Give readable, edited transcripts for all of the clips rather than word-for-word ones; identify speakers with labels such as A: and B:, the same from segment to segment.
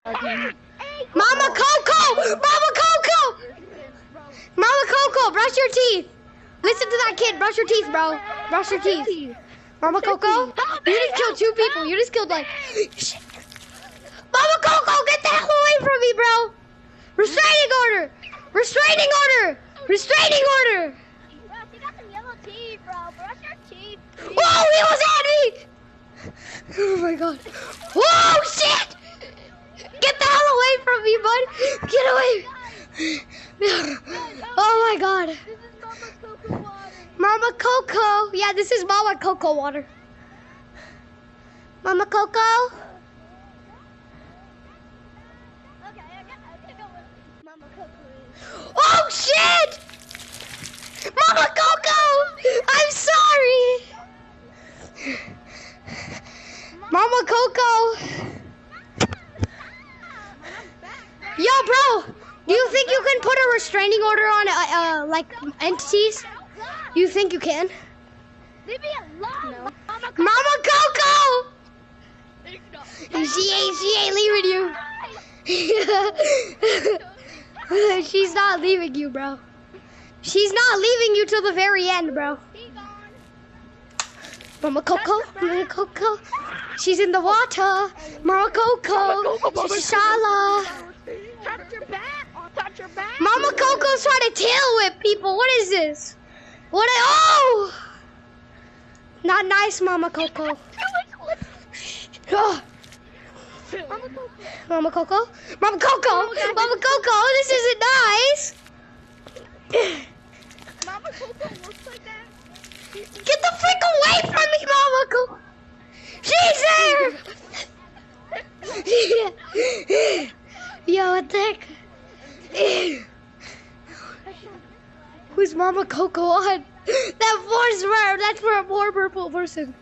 A: Mama Coco! Mama Coco! Mama Coco, brush your teeth. Listen to that kid. Brush your teeth, bro. Brush your teeth. Mama Coco, you just killed 2 people. You just killed like... Shit. Mama Coco, get the hell away from me, bro. Restraining order. Restraining order. Restraining order.
B: Bro, she got some yellow teeth, bro. Brush your teeth.
A: Whoa, he was at me. Oh my god. Whoa, shit. Get the hell away from me, bud. Get away. Oh my god.
B: This is Mama Coco water.
A: Mama Coco. Yeah, this is Mama Coco water. Mama Coco.
B: Okay, I gotta go with Mama Coco.
A: Oh shit! Mama Coco! I'm sorry! Mama Coco! Yo, bro! Do you think you can put a restraining order on, like, entities? You think you can?
B: Leave me alone,
A: No.
B: Mama Coco.
A: Mama Coco! She ain't leaving you. She's not leaving you, bro. She's not leaving you till the very end, bro. Mama Coco, Mama Coco. She's in the water. Mama Coco. Shala.
B: Touch your back. I'll touch your back.
A: Mama Coco's trying to tail whip people. What is this? Oh! Not nice, Mama Coco. Oh. Mama Coco? Mama Coco! Mama Coco, this isn't nice!
B: Mama Coco looks like that.
A: Get the frick away from me, Mama Coco! She's there! Yo, what the heck? Who's Mama Coco on? That's for a more purple person.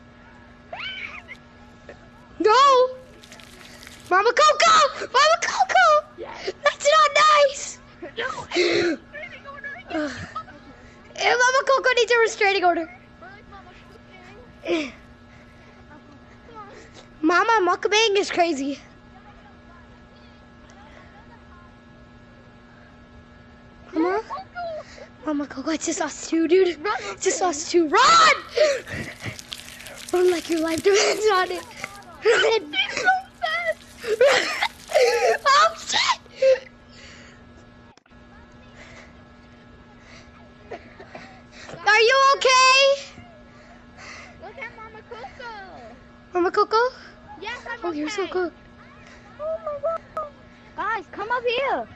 A: No! Mama Coco! Mama Coco!
B: Yes.
A: That's not nice!
B: No.
A: Mama Coco needs a restraining order. Mama mukbang is crazy. Mama? Mama Coco, it's just us 2, dude. It's just us 2. Run! Run like your life depends on it. Run! Oh shit! Are you okay?
B: Look at Mama Coco.
A: Mama Coco?
B: Yes, I'm
A: Oh,
B: okay.
A: you're so good.
B: Oh my god. Guys, come up here.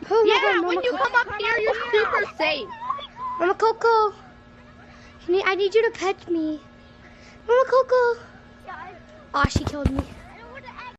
A: Oh my
B: Yeah,
A: God, Mama
B: when you
A: Coco.
B: come up here, you're super safe.
A: Mama Coco. I need you to pet me. Mama Coco.
B: Guys.
A: Aw, she killed me.